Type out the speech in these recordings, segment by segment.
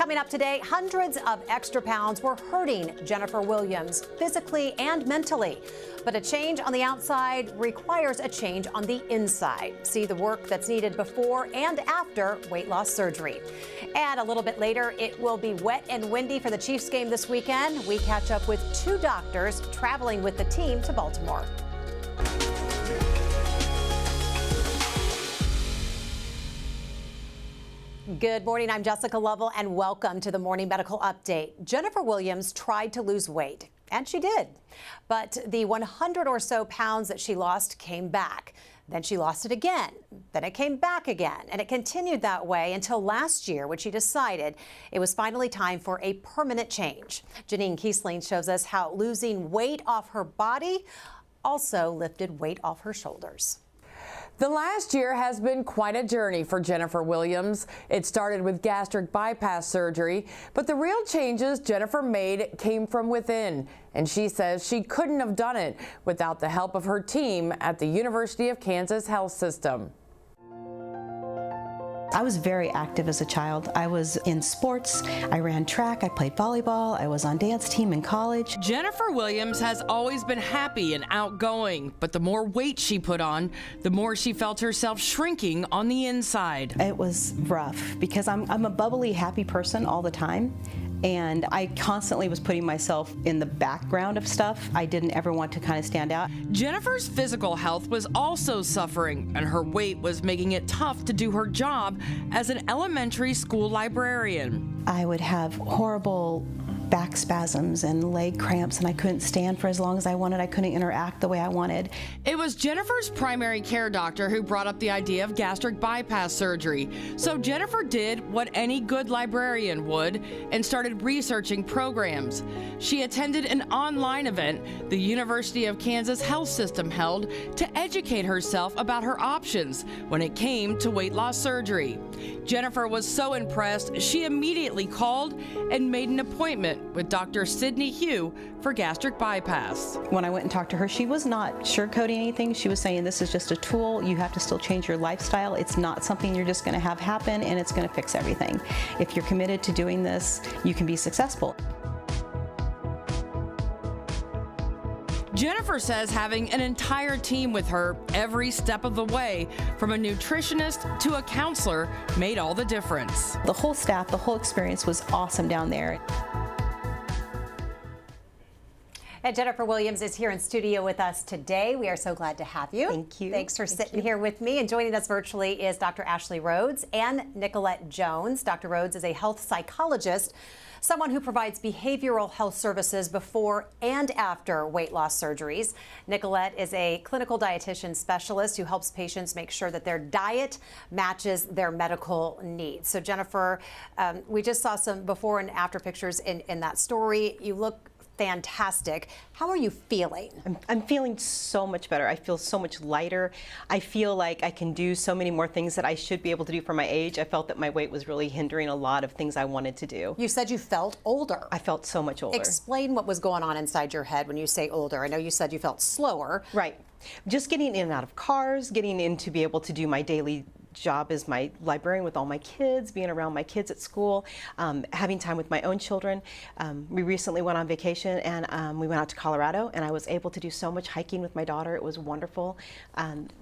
Coming up today, hundreds of extra pounds were hurting Jennifer Williams physically and mentally. But a change on the outside requires a change on the inside. See the work that's needed before and after weight loss surgery. And a little bit later, it will be wet and windy for the Chiefs game this weekend. We catch up with two doctors traveling with the team to Baltimore. Good morning, I'm Jessica Lovell, and welcome to the Morning Medical Update. Jennifer Williams tried to lose weight, and she did. But the 100 or so pounds that she lost came back. Then she lost it again. Then it came back again. And it continued that way until last year when she decided it was finally time for a permanent change. Janine Kiesling shows us how losing weight off her body also lifted weight off her shoulders. The last year has been quite a journey for Jennifer Williams. It started with gastric bypass surgery, but the real changes Jennifer made came from within, and she says she couldn't have done it without the help of her team at the University of Kansas Health System. I was very active as a child. I was in sports, I ran track, I played volleyball, I was on dance team in college. Jennifer Williams has always been happy and outgoing, but the more weight she put on, the more she felt herself shrinking on the inside. It was rough because I'm a bubbly, happy person all the time. And I constantly was putting myself in the background of stuff. I didn't ever want to kind of stand out. Jennifer's physical health was also suffering, and her weight was making it tough to do her job as an elementary school librarian. I would have horrible back spasms and leg cramps, and I couldn't stand for as long as I wanted. I couldn't interact the way I wanted. It was Jennifer's primary care doctor who brought up the idea of gastric bypass surgery. So Jennifer did what any good librarian would and started researching programs. She attended an online event the University of Kansas Health System held to educate herself about her options when it came to weight loss surgery. Jennifer was so impressed, she immediately called and made an appointment with Dr. Sydney Hugh for gastric bypass. When I went and talked to her, she was not sugarcoating anything. She was saying this is just a tool. You have to still change your lifestyle. It's not something you're just going to have happen and it's going to fix everything. If you're committed to doing this, you can be successful. Jennifer says having an entire team with her every step of the way, from a nutritionist to a counselor, made all the difference. The whole staff, the whole experience was awesome down there. And Jennifer Williams is here in studio with us today. We are so glad to have you. Thank you. Thanks for sitting here with me. And joining us virtually is Dr. Ashley Rhodes and Nicolette Jones. Dr. Rhodes is a health psychologist, someone who provides behavioral health services before and after weight loss surgeries. Nicolette is a clinical dietitian specialist who helps patients make sure that their diet matches their medical needs. So Jennifer, we just saw some before and after pictures in that story. You look fantastic. How are you feeling? I'm feeling so much better. I feel so much lighter. I feel like I can do so many more things that I should be able to do for my age. I felt that my weight was really hindering a lot of things I wanted to do. You said you felt older. I felt so much older. Explain what was going on inside your head when you say older. I know you said you felt slower. Right. Just getting in and out of cars, getting in to be able to do my daily job as my librarian with all my kids, being around my kids at school, having time with my own children. We recently went on vacation and we went out to Colorado, and I was able to do so much hiking with my daughter. It was wonderful.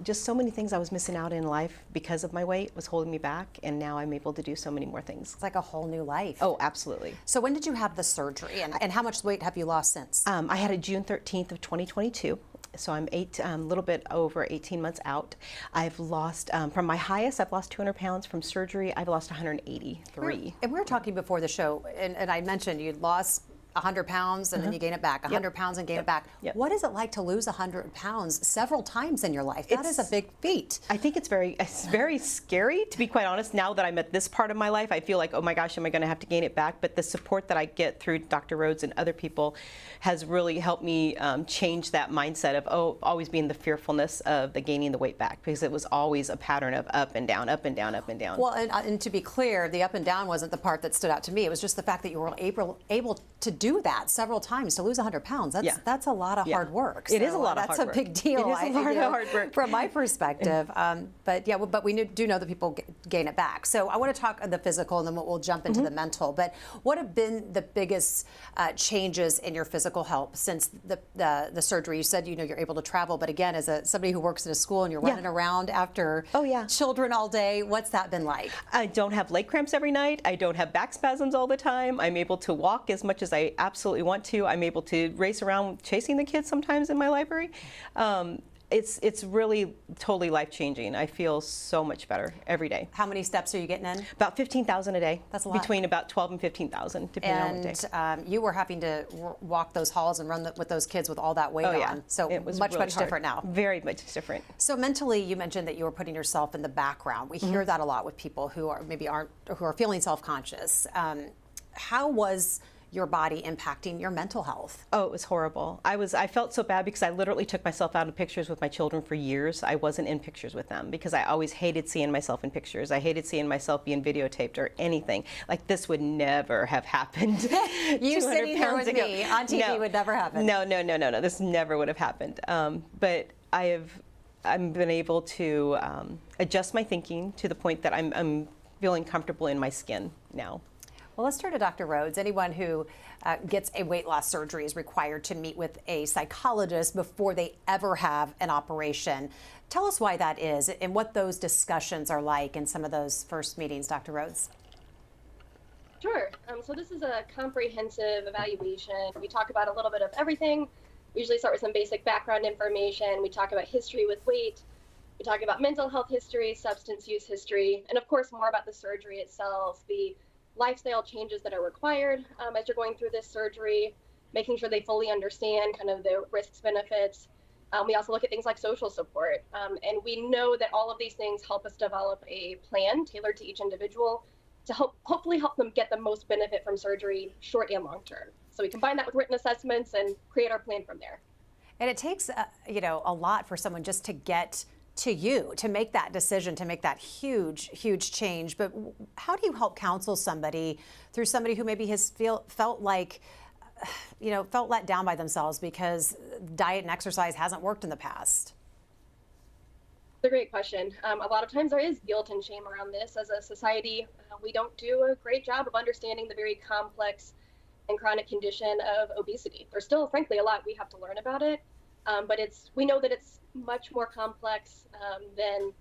Just so many things I was missing out in life because of my weight was holding me back, and now I'm able to do so many more things. It's like a whole new life. Oh, absolutely. So when did you have the surgery, and how much weight have you lost since? I had it June 13th of 2022. So I'm a little bit over 18 months out. I've lost, from my highest, I've lost 200 pounds. From surgery, I've lost 183. And we were talking before the show, and I mentioned you lost 100 pounds and then you gain it back, 100 pounds and gain it back. What is it like to lose 100 pounds several times in your life? That is a big feat. I think it's very scary, to be quite honest. Now that I'm at this part of my life, I feel like, oh my gosh, am I going to have to gain it back? But the support that I get through Dr. Rhodes and other people has really helped me change that mindset of always being the fearfulness of the gaining the weight back, because it was always a pattern of up and down, up and down, up and down. Well, and to be clear, the up and down wasn't the part that stood out to me. It was just the fact that you were able to do do that several times to lose 100 pounds. That's a lot of hard work. It is a lot of hard hard work. work. That's a big deal. It is a lot of hard work. From my perspective. But we do know that people gain it back. So I want to talk on the physical, and then we'll jump into the mental. But what have been the biggest changes in your physical health since the surgery? You said you're able to travel, but again, as somebody who works in a school and you're running around after children all day, what's that been like? I don't have leg cramps every night. I don't have back spasms all the time. I'm able to walk as much as I absolutely want to. I'm able to race around chasing the kids sometimes in my library. It's really totally life-changing. I feel so much better every day. How many steps are you getting in? About 15,000 a day. That's a lot. Between about 12 and 15,000, depending on what day. And you were having to walk those halls and run with those kids with all that weight on. So it was much really hard. different now. Very much different. So mentally, you mentioned that you were putting yourself in the background. We hear that a lot with people who are who are feeling self-conscious. How was your body impacting your mental health? Oh, it was horrible. I felt so bad because I literally took myself out of pictures with my children for years. I wasn't in pictures with them because I always hated seeing myself in pictures. I hated seeing myself being videotaped or anything. Like, this would never have happened. You sitting here with me on TV would never happen. No. This never would have happened. But I've been able to adjust my thinking to the point that I'm feeling comfortable in my skin now. Well, let's turn to Dr. Rhodes. Anyone who gets a weight loss surgery is required to meet with a psychologist before they ever have an operation. Tell us why that is and what those discussions are like in some of those first meetings, Dr. Rhodes. Sure. So this is a comprehensive evaluation. We talk about a little bit of everything. We usually start with some basic background information. We talk about history with weight. We talk about mental health history, substance use history, and of course more about the surgery itself, the lifestyle changes that are required as you're going through this surgery, making sure they fully understand kind of the risks, benefits. We also look at things like social support. And we know that all of these things help us develop a plan tailored to each individual to hopefully help them get the most benefit from surgery, short and long term. So we combine that with written assessments and create our plan from there. And it takes, a lot for someone just to get to you, to make that decision, to make that huge change. But how do you help counsel somebody who maybe has felt let down by themselves because diet and exercise hasn't worked in the past? It's a great question. A lot of times there is guilt and shame around this. As a society, we don't do a great job of understanding the very complex and chronic condition of obesity. There's still, frankly, a lot we have to learn about it. But we know that it's much more complex than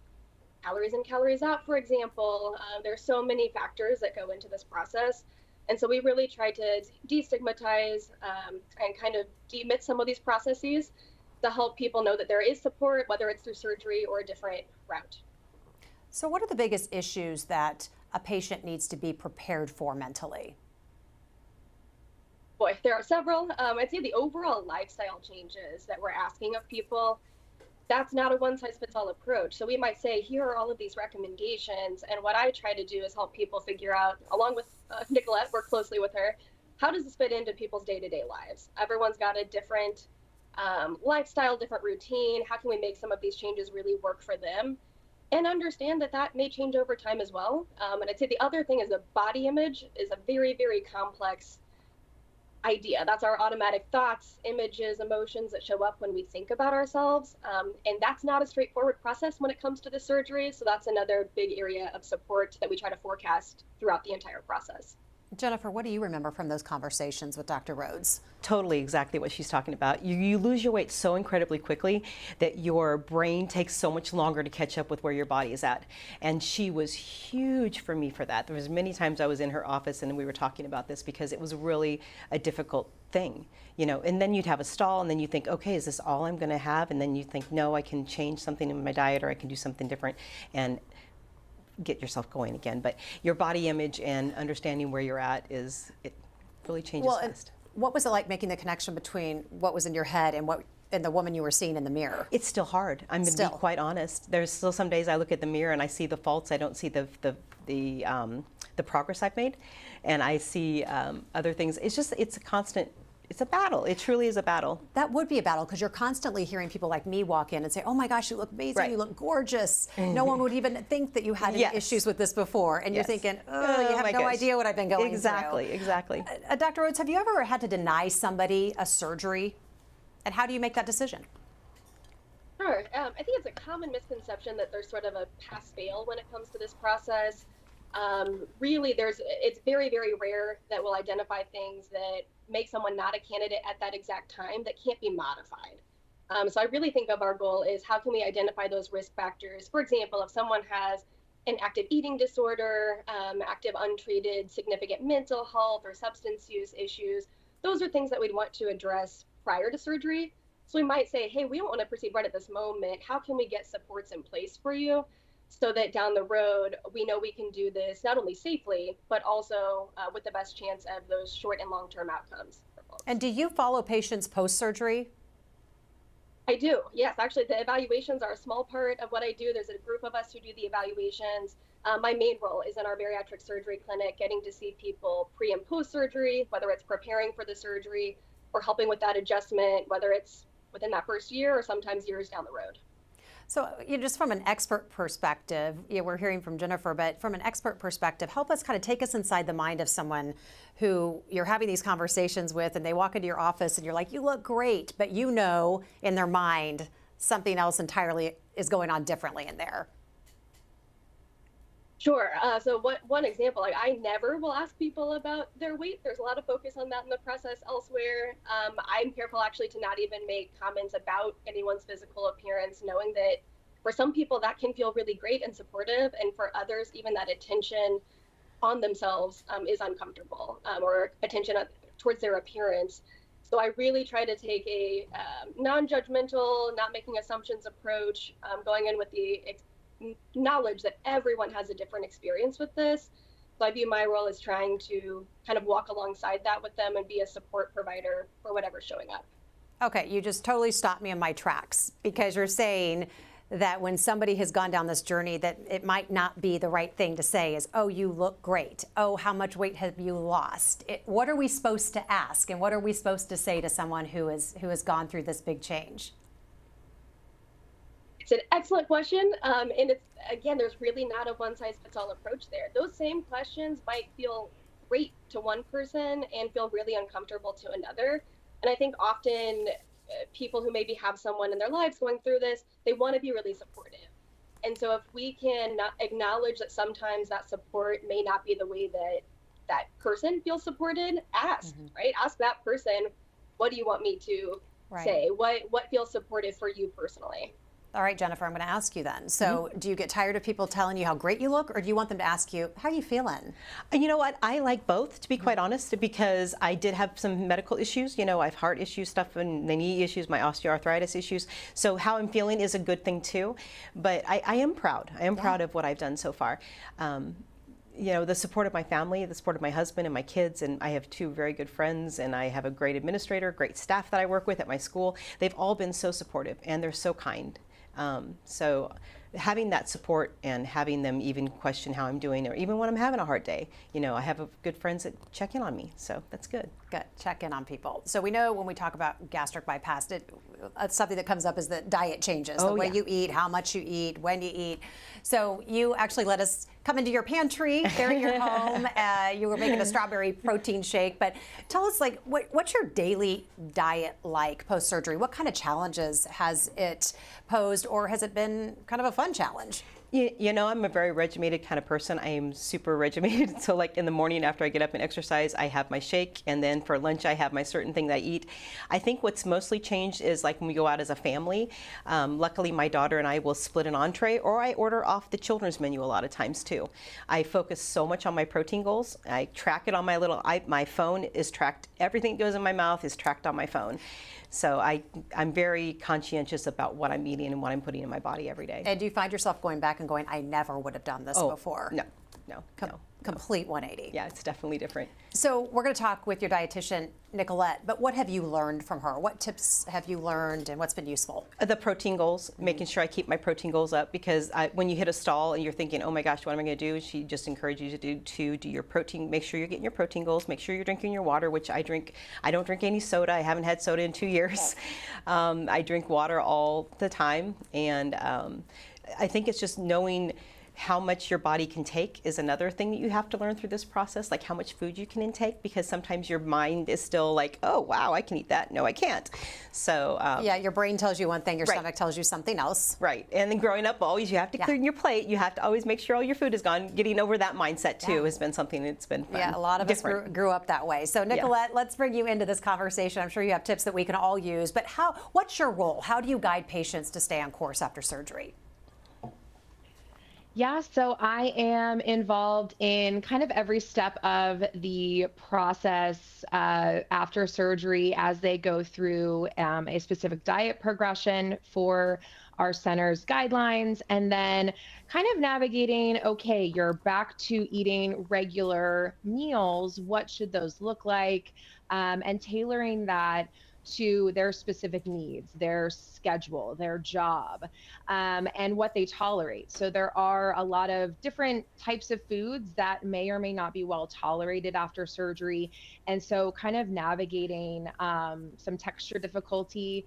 calories in, calories out, for example. There's so many factors that go into this process. And so we really try to destigmatize and kind of demyth some of these processes to help people know that there is support, whether it's through surgery or a different route. So what are the biggest issues that a patient needs to be prepared for mentally? Boy, there are several. I'd say the overall lifestyle changes that we're asking of people, that's not a one-size-fits-all approach. So we might say, here are all of these recommendations. And what I try to do is help people figure out, along with Nicolette, work closely with her, how does this fit into people's day-to-day lives? Everyone's got a different lifestyle, different routine. How can we make some of these changes really work for them? And understand that that may change over time as well. And I'd say the other thing is the body image is a very, very complex idea. That's our automatic thoughts, images, emotions that show up when we think about ourselves. And that's not a straightforward process when it comes to the surgery. So that's another big area of support that we try to forecast throughout the entire process. Jennifer, what do you remember from those conversations with Dr. Rhodes? Totally exactly what she's talking about. You lose your weight so incredibly quickly that your brain takes so much longer to catch up with where your body is at. And she was huge for me for that. There was many times I was in her office and we were talking about this because it was really a difficult thing, and then you'd have a stall and then you think, okay, is this all I'm going to have? And then you think, no, I can change something in my diet or I can do something different and get yourself going again. But your body image and understanding where you're at it really changes fast. What was it like making the connection between what was in your head and the woman you were seeing in the mirror? It's still hard. I'm going to be quite honest. There's still some days I look at the mirror and I see the faults. I don't see the progress I've made, and I see other things. It's a constant it's a battle. It truly is a battle. That would be a battle because you're constantly hearing people like me walk in and say, oh my gosh, you look amazing, Right. you look gorgeous. No one would even think that you had any Yes. issues with this before. And you're Yes. thinking, oh, you have my no gosh. idea what I've been going Exactly, through. exactly. Dr. Rhodes, have you ever had to deny somebody a surgery? And how do you make that decision? Sure. I think it's a common misconception that there's sort of a pass-fail when it comes to this process. Really, it's very, very rare that we'll identify things that make someone not a candidate at that exact time that can't be modified. So I really think of our goal is how can we identify those risk factors? For example, if someone has an active eating disorder, active untreated significant mental health or substance use issues, those are things that we'd want to address prior to surgery. So we might say, hey, we don't want to proceed right at this moment. How can we get supports in place for you so that down the road, we know we can do this not only safely, but also with the best chance of those short and long-term outcomes for folks. And do you follow patients post-surgery? I do, yes. Actually, the evaluations are a small part of what I do. There's a group of us who do the evaluations. My main role is in our bariatric surgery clinic, getting to see people pre and post surgery, whether it's preparing for the surgery or helping with that adjustment, whether it's within that first year or sometimes years down the road. So, just from an expert perspective, we're hearing from Jennifer, but from an expert perspective, help us kind of take us inside the mind of someone who you're having these conversations with and they walk into your office and you're like, you look great, but you know in their mind something else entirely is going on differently in there. Sure. So one example, like I never will ask people about their weight. There's a lot of focus on that in the process elsewhere. I'm careful actually to not even make comments about anyone's physical appearance, knowing that for some people that can feel really great and supportive, and for others, even that attention on themselves is uncomfortable, or attention towards their appearance. So I really try to take a non-judgmental, not making assumptions approach, going in with the knowledge that everyone has a different experience with this. So I view my role as trying to kind of walk alongside that with them and be a support provider for whatever's showing up. Okay, you just totally stopped me in my tracks because you're saying that when somebody has gone down this journey that it might not be the right thing to say is, oh, you look great. Oh, how much weight have you lost? What are we supposed to ask and what are we supposed to say to someone who has gone through this big change? It's an excellent question. And it's, again, there's really not a one-size-fits-all approach there. Those same questions might feel great to one person and feel really uncomfortable to another. And I think often people who maybe have someone in their lives going through this, they want to be really supportive. And so if we can acknowledge that sometimes that support may not be the way that that person feels supported, ask, right? Ask that person, what do you want me to say? What feels supportive for you personally? All right, Jennifer, I'm going to ask you then. So do you get tired of people telling you how great you look, or do you want them to ask you, how are you feeling? You know what? I like both, to be quite honest, because I did have some medical issues. You know, I have heart issues, stuff, and the knee issues, my osteoarthritis issues. So how I'm feeling is a good thing, too. But I am proud. I am proud of what I've done so far. You know, the support of my family, the support of my husband and my kids, and I have two very good friends, and I have a great administrator, great staff that I work with at my school. They've all been so supportive, and they're so kind. So having that support and having them even question how I'm doing, or even when I'm having a hard day, you know, I have good friends that check in on me, so that's good. Good, check in on people. So we know when we talk about gastric bypass, something that comes up is the diet changes, the way you eat, how much you eat, when you eat. So you actually let us come into your pantry there at your home. You were making a strawberry protein shake, but tell us, like, what's your daily diet like post-surgery? What kind of challenges has it posed, or has it been kind of a fun challenge? You know, I'm a very regimented kind of person. I am super regimented. So like in the morning after I get up and exercise, I have my shake. And then for lunch, I have my certain thing that I eat. I think what's mostly changed is like when we go out as a family. Luckily, my daughter and I will split an entree, or I order off the children's menu a lot of times too. I focus so much on my protein goals. I track it on my my phone is tracked. Everything that goes in my mouth is tracked on my phone. So I'm very conscientious about what I'm eating and what I'm putting in my body every day. And do you find yourself going back and going, I never would have done this before? No. complete 180. Yeah, it's definitely different. So we're going to talk with your dietitian, Nicolette, but what have you learned from her? What tips have you learned and what's been useful? The protein goals, making sure I keep my protein goals up, because when you hit a stall and you're thinking, oh my gosh, what am I going to do? She just encourages you to do your protein, make sure you're getting your protein goals, make sure you're drinking your water, which I drink. I don't drink any soda. I haven't had soda in 2 years. I drink water all the time. And I think it's just knowing how much your body can take is another thing that you have to learn through this process, like how much food you can intake, because sometimes your mind is still like, oh, wow, I can eat that. No, I can't. So yeah, your brain tells you one thing, your right. stomach tells you something else. Right. And then growing up, always you have to clean your plate. You have to always make sure all your food is gone. Getting over that mindset, too, has been something that's been fun. Yeah, a lot of us grew up that way. So, Nicolette, let's bring you into this conversation. I'm sure you have tips that we can all use. But what's your role? How do you guide patients to stay on course after surgery? Yeah, so I am involved in kind of every step of the process after surgery as they go through a specific diet progression for our center's guidelines, and then kind of navigating, okay, you're back to eating regular meals. What should those look like? And tailoring that to their specific needs, their schedule, their job, and what they tolerate. So there are a lot of different types of foods that may or may not be well tolerated after surgery. And so kind of navigating some texture difficulty,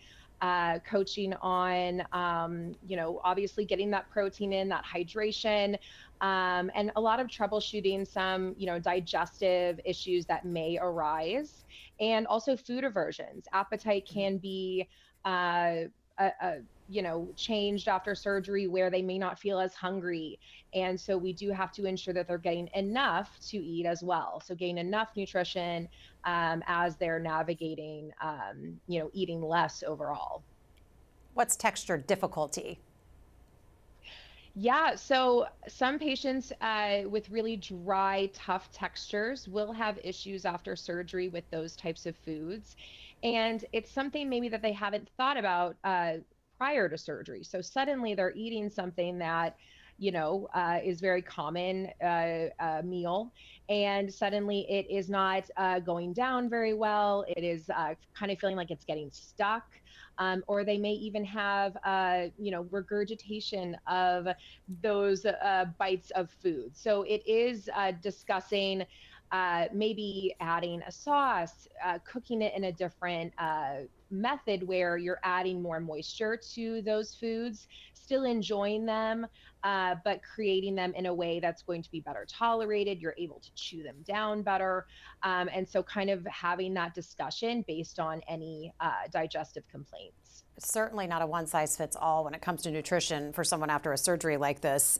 coaching on, obviously getting that protein in, that hydration, and a lot of troubleshooting some, digestive issues that may arise, and also food aversions. Appetite can be, changed after surgery where they may not feel as hungry. And so we do have to ensure that they're getting enough to eat as well. So getting enough nutrition as they're navigating, eating less overall. What's texture difficulty? Yeah, so some patients with really dry, tough textures will have issues after surgery with those types of foods. And it's something maybe that they haven't thought about prior to surgery. So suddenly they're eating something that, is very common meal, and suddenly it is not going down very well. It is kind of feeling like it's getting stuck. Or they may even have, regurgitation of those bites of food. So it is discussing maybe adding a sauce, cooking it in a different method where you're adding more moisture to those foods, still enjoying them, but creating them in a way that's going to be better tolerated. You're able to chew them down better. And so kind of having that discussion based on any digestive complaints. It's certainly not a one size fits all when it comes to nutrition for someone after a surgery like this.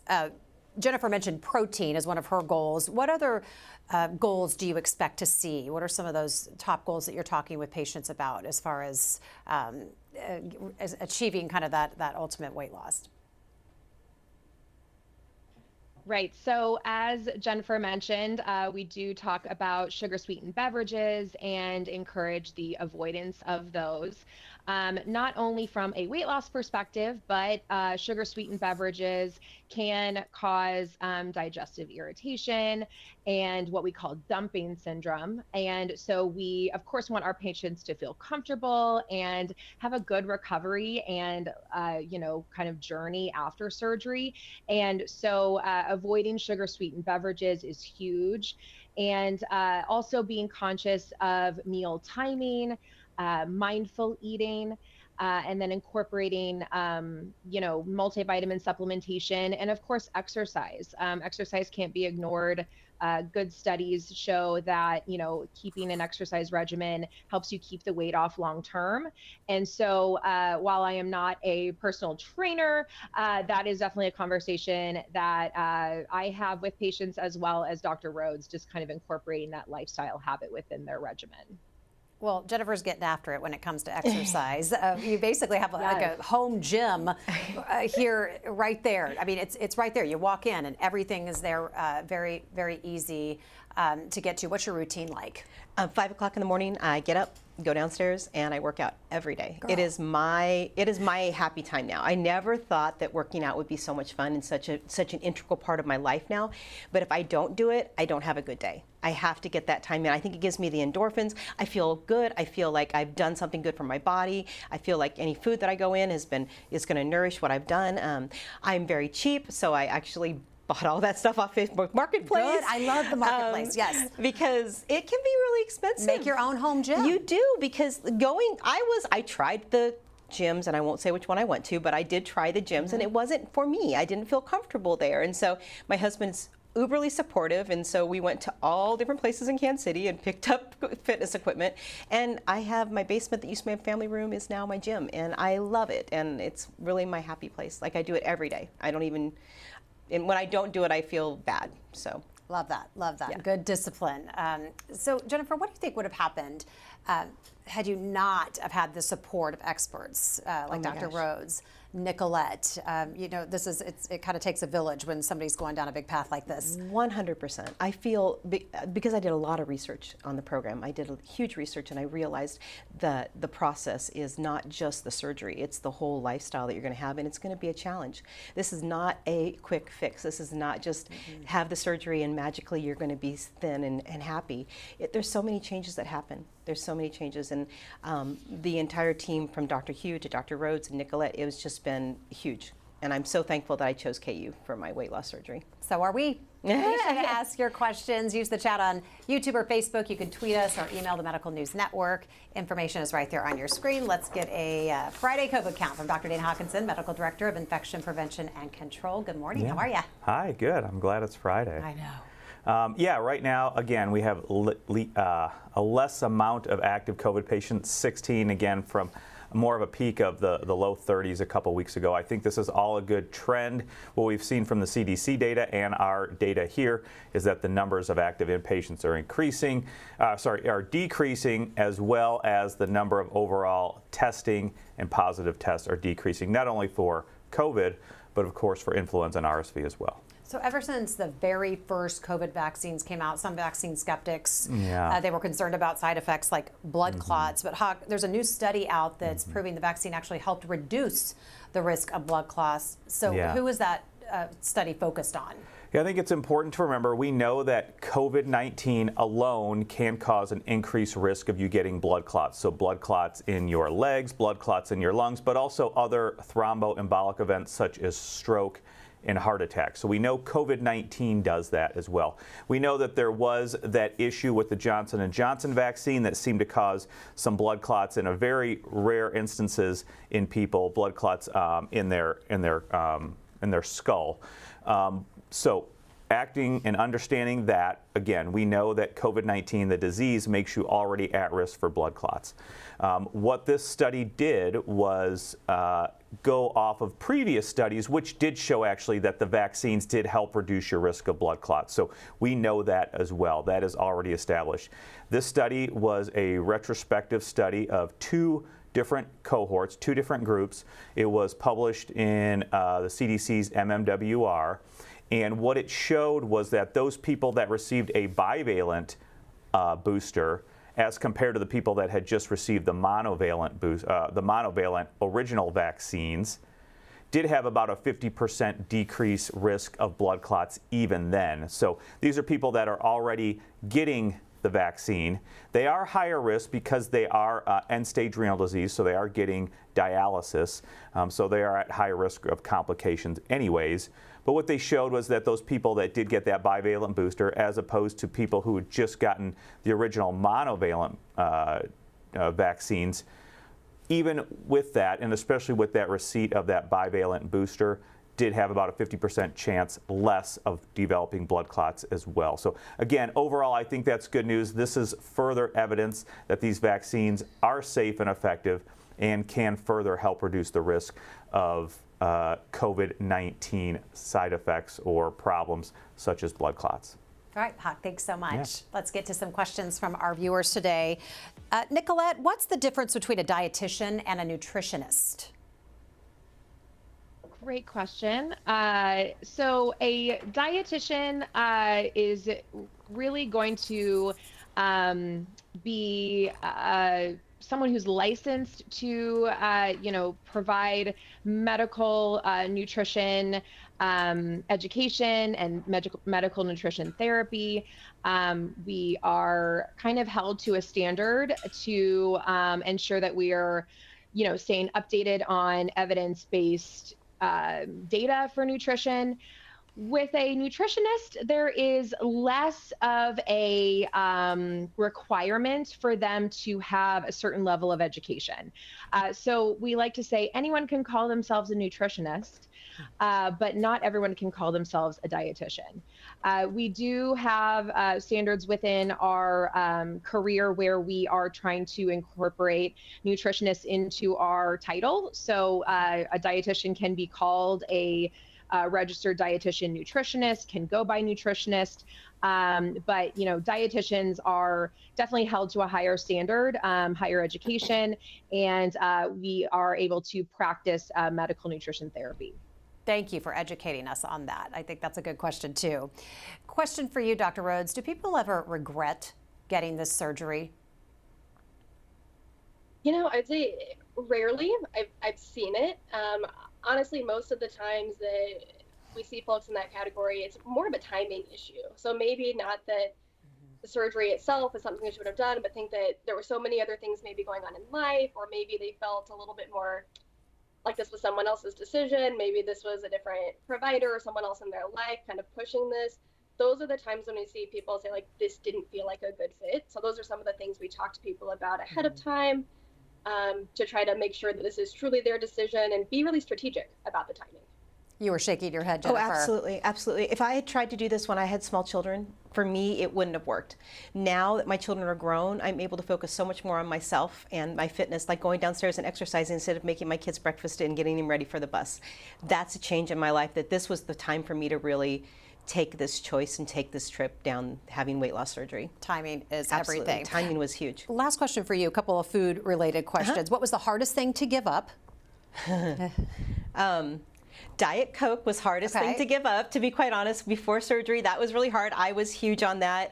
Jennifer mentioned protein as one of her goals. What other goals do you expect to see? What are some of those top goals that you're talking with patients about as far as achieving kind of that ultimate weight loss? Right. So as Jennifer mentioned, we do talk about sugar sweetened beverages and encourage the avoidance of those. Not only from a weight loss perspective, but sugar sweetened beverages can cause digestive irritation and what we call dumping syndrome. And so we, of course, want our patients to feel comfortable and have a good recovery and, kind of journey after surgery. And so avoiding sugar sweetened beverages is huge. And also being conscious of meal timing, mindful eating, and then incorporating, multivitamin supplementation, and of course, exercise. Exercise can't be ignored. Good studies show that, keeping an exercise regimen helps you keep the weight off long term. And so while I am not a personal trainer, that is definitely a conversation that I have with patients, as well as Dr. Rhodes, just kind of incorporating that lifestyle habit within their regimen. Well, Jennifer's getting after it when it comes to exercise. You basically have like a home gym here, right there. I mean, it's right there. You walk in and everything is there, very, very easy. to get to? What's your routine like? 5 o'clock in the morning, I get up, go downstairs, and I work out every day. Girl. It is my happy time now. I never thought that working out would be so much fun and such an integral part of my life now. But if I don't do it, I don't have a good day. I have to get that time in. I think it gives me the endorphins. I feel good. I feel like I've done something good for my body. I feel like any food that I go in is going to nourish what I've done. I'm very cheap, so I actually bought all that stuff off Facebook Marketplace. Good. I love the Marketplace, yes. Because it can be really expensive. Make your own home gym. You do, because I tried the gyms, and I won't say which one I went to, but I did try the gyms, and it wasn't for me. I didn't feel comfortable there. And so my husband's uberly supportive, and so we went to all different places in Kansas City and picked up fitness equipment. And I have my basement that used to be my family room is now my gym, and I love it, and it's really my happy place. Like, I do it every day. And when I don't do it, I feel bad. So love that. Love that. Yeah. Good discipline. So Jennifer, what do you think would have happened had you not have had the support of experts like Dr. Rhodes, Nicolette? It kind of takes a village when somebody's going down a big path like this. 100%. I feel, because I did a lot of research on the program, I did a huge research, and I realized that the process is not just the surgery, it's the whole lifestyle that you're going to have, and it's going to be a challenge. This is not a quick fix. This is not just have the surgery and magically you're going to be thin and happy. There's so many changes that happen. There's so many changes, and the entire team from Dr. Hugh to Dr. Rhodes and Nicolette, it was just been huge. And I'm so thankful that I chose KU for my weight loss surgery. So are we. Be sure to ask your questions. Use the chat on YouTube or Facebook. You can tweet us or email the Medical News Network. Information is right there on your screen. Let's get a Friday COVID count from Dr. Dana Hawkinson, Medical Director of Infection Prevention and Control. Good morning. How are you? Hi, good. I'm glad it's Friday. I know. Right now, again, we have a less amount of active COVID patients, 16 again from more of a peak of the low 30s a couple weeks ago. I think this is all a good trend. What we've seen from the CDC data and our data here is that the numbers of active inpatients are decreasing, as well as the number of overall testing and positive tests are decreasing, not only for COVID, but of course for influenza and RSV as well. So ever since the very first COVID vaccines came out, some vaccine skeptics, they were concerned about side effects like blood clots. But Hawk, there's a new study out that's proving the vaccine actually helped reduce the risk of blood clots. So who is that study focused on? Yeah, I think it's important to remember, we know that COVID-19 alone can cause an increased risk of you getting blood clots. So blood clots in your legs, blood clots in your lungs, but also other thromboembolic events such as stroke and heart attack. So we know COVID-19 does that as well. We know that there was that issue with the Johnson & Johnson vaccine that seemed to cause some blood clots in a very rare instances in people, blood clots in their skull. So acting and understanding that, again, we know that COVID-19, the disease, makes you already at risk for blood clots. What this study did was go off of previous studies, which did show actually that the vaccines did help reduce your risk of blood clots. So we know that as well. That is already established. This study was a retrospective study of two different cohorts, two different groups. It was published in the CDC's MMWR. And what it showed was that those people that received a bivalent booster, as compared to the people that had just received the monovalent original vaccines, did have about a 50% decrease risk of blood clots even then. So these are people that are already getting the vaccine. They are higher risk because they are end-stage renal disease, so they are getting dialysis. So they are at higher risk of complications anyways. But what they showed was that those people that did get that bivalent booster, as opposed to people who had just gotten the original monovalent vaccines, even with that, and especially with that receipt of that bivalent booster, did have about a 50% chance less of developing blood clots as well. So again, overall, I think that's good news. This is further evidence that these vaccines are safe and effective and can further help reduce the risk of COVID-19 side effects or problems such as blood clots. All right, Hawk, thanks so much. Yeah. Let's get to some questions from our viewers today. Nicolette, what's the difference between a dietitian and a nutritionist? Great question. So a dietitian is really going to be someone who's licensed to, provide medical nutrition education and medical nutrition therapy. We are kind of held to a standard to ensure that we are, staying updated on evidence-based data for nutrition. With a nutritionist, there is less of a requirement for them to have a certain level of education. So we like to say anyone can call themselves a nutritionist, but not everyone can call themselves a dietitian. We do have standards within our career where we are trying to incorporate nutritionists into our title. So a dietitian can be called a registered dietitian nutritionist, can go by nutritionist, but dietitians are definitely held to a higher standard, higher education, and we are able to practice medical nutrition therapy. Thank you for educating us on that. I think that's a good question too. Question for you, Dr. Rhodes. Do people ever regret getting this surgery? I'd say rarely. I've seen it. Honestly, most of the times that we see folks in that category, it's more of a timing issue. So maybe not that the surgery itself is something they should have done, but think that there were so many other things maybe going on in life, or maybe they felt a little bit more like this was someone else's decision. Maybe this was a different provider or someone else in their life kind of pushing this. Those are the times when we see people say, like, this didn't feel like a good fit. So those are some of the things we talk to people about ahead of time. To try to make sure that this is truly their decision and be really strategic about the timing. You were shaking your head, Jennifer. Oh, absolutely, absolutely. If I had tried to do this when I had small children, for me, it wouldn't have worked. Now that my children are grown, I'm able to focus so much more on myself and my fitness, like going downstairs and exercising instead of making my kids breakfast and getting them ready for the bus. That's a change in my life, that this was the time for me to really take this choice and take this trip down having weight loss surgery. Timing is Absolutely. everything. Timing was huge. Last question for you, a couple of food related questions. What was the hardest thing to give up? Diet Coke was hardest thing to give up, to be quite honest. Before surgery, that was really hard. I was huge on that.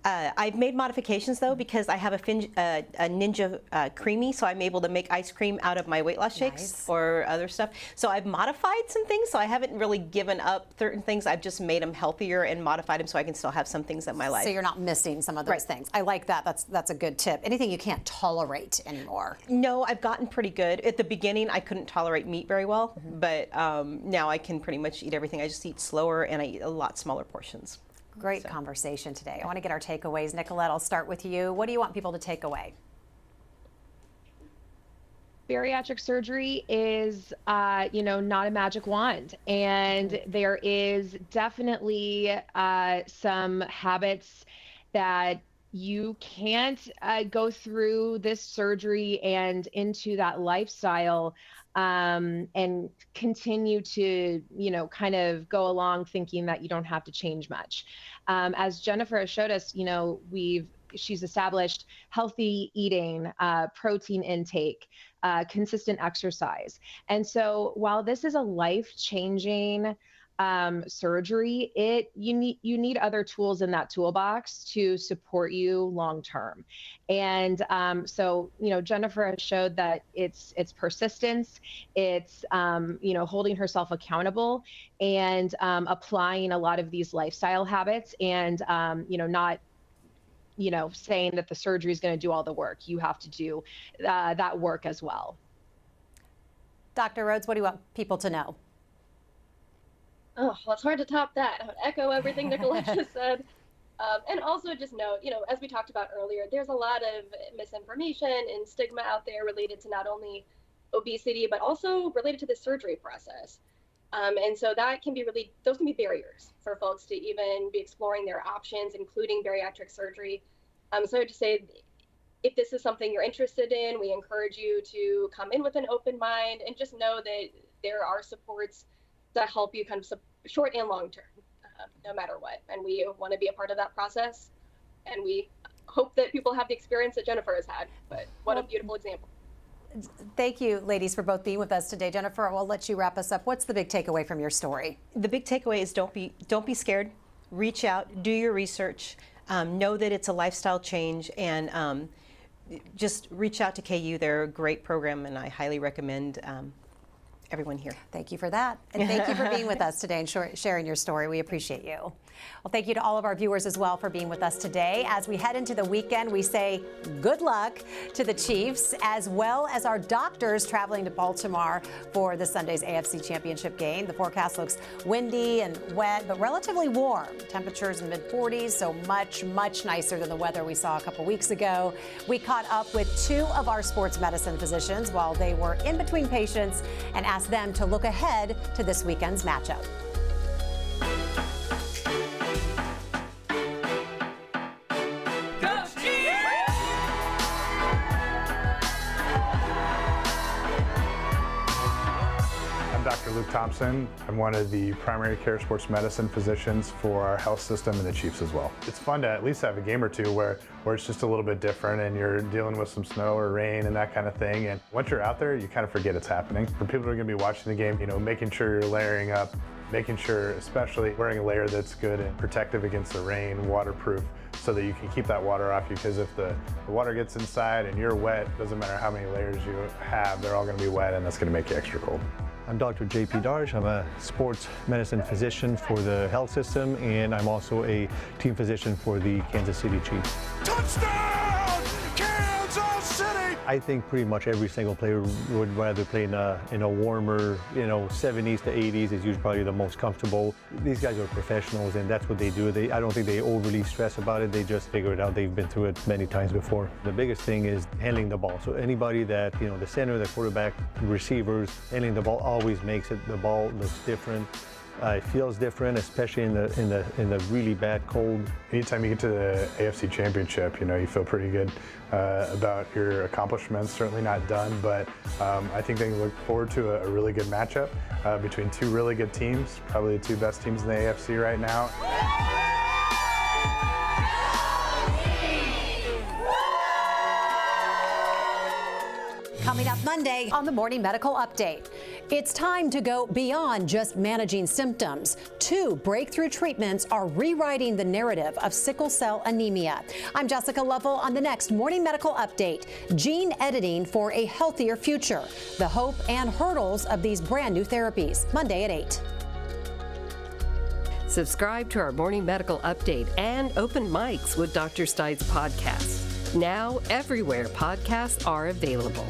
I've made modifications though, because I have a Ninja Creamy, so I'm able to make ice cream out of my weight loss shakes or other stuff. So I've modified some things, so I haven't really given up certain things. I've just made them healthier and modified them so I can still have some things in my life. So you're not missing some of those things. I like that. That's a good tip. Anything you can't tolerate anymore? No, I've gotten pretty good. At the beginning, I couldn't tolerate meat very well, but now I can pretty much eat everything. I just eat slower and I eat a lot smaller portions. Great conversation today. I want to get our takeaways. Nicolette, I'll start with you. What do you want people to take away? Bariatric surgery is, not a magic wand. And there is definitely some habits that you can't go through this surgery and into that lifestyle and continue to, kind of go along thinking that you don't have to change much. As Jennifer has showed us, she's established healthy eating, protein intake, consistent exercise. And so while this is a life-changing surgery, you need other tools in that toolbox to support you long term. And so Jennifer has showed that it's persistence, it's holding herself accountable and applying a lot of these lifestyle habits and not saying that the surgery is going to do all the work. You have to do that work as well. Dr. Rhodes, what do you want people to know? Oh, well, it's hard to top that. I would echo everything Nicolette just said. And also just note, as we talked about earlier, there's a lot of misinformation and stigma out there related to not only obesity, but also related to the surgery process. And so that can be those can be barriers for folks to even be exploring their options, including bariatric surgery. So I would just say, if this is something you're interested in, we encourage you to come in with an open mind and just know that there are supports to help you kind of short and long term, no matter what. And we want to be a part of that process. And we hope that people have the experience that Jennifer has had. But what a beautiful example. Thank you, ladies, for both being with us today. Jennifer, I'll let you wrap us up. What's the big takeaway from your story? The big takeaway is don't be scared. Reach out, do your research, know that it's a lifestyle change, and just reach out to KU. They're a great program, and I highly recommend everyone here. Thank you for that. And thank you for being with us today and sharing your story. We appreciate you. Well, thank you to all of our viewers as well for being with us today. As we head into the weekend, we say good luck to the Chiefs, as well as our doctors traveling to Baltimore for the Sunday's AFC Championship game. The forecast looks windy and wet, but relatively warm. Temperatures in the mid-40s, so much, much nicer than the weather we saw a couple weeks ago. We caught up with two of our sports medicine physicians while they were in between patients and asked them to look ahead to this weekend's matchup. Dr. Luke Thompson. I'm one of the primary care sports medicine physicians for our health system and the Chiefs as well. It's fun to at least have a game or two where it's just a little bit different and you're dealing with some snow or rain and that kind of thing. And once you're out there, you kind of forget it's happening. For people who are going to be watching the game, making sure you're layering up, making sure especially wearing a layer that's good and protective against the rain, waterproof, so that you can keep that water off you, because if the water gets inside and you're wet, doesn't matter how many layers you have, they're all going to be wet and that's going to make you extra cold. I'm Dr. J.P. Darsh. I'm a sports medicine physician for the health system, and I'm also a team physician for the Kansas City Chiefs. Touchdown, Kansas City! I think pretty much every single player would rather play in a warmer, 70s to 80s is usually probably the most comfortable. These guys are professionals, and that's what they do. I don't think they overly stress about it. They just figure it out. They've been through it many times before. The biggest thing is handling the ball. So anybody that, the center, the quarterback, receivers, handling the ball always makes it. The ball looks different. It feels different, especially in the really bad cold. Anytime you get to the AFC Championship, you feel pretty good about your accomplishments. Certainly not done, but I think they can look forward to a really good matchup between two really good teams, probably the two best teams in the AFC right now. Coming up Monday on the Morning Medical Update. It's time to go beyond just managing symptoms. 2 breakthrough treatments are rewriting the narrative of sickle cell anemia. I'm Jessica Lovell on the next Morning Medical Update. Gene editing for a healthier future. The hope and hurdles of these brand new therapies. Monday at 8. Subscribe to our Morning Medical Update and Open Mics with Dr. Stites podcast. Now, everywhere podcasts are available.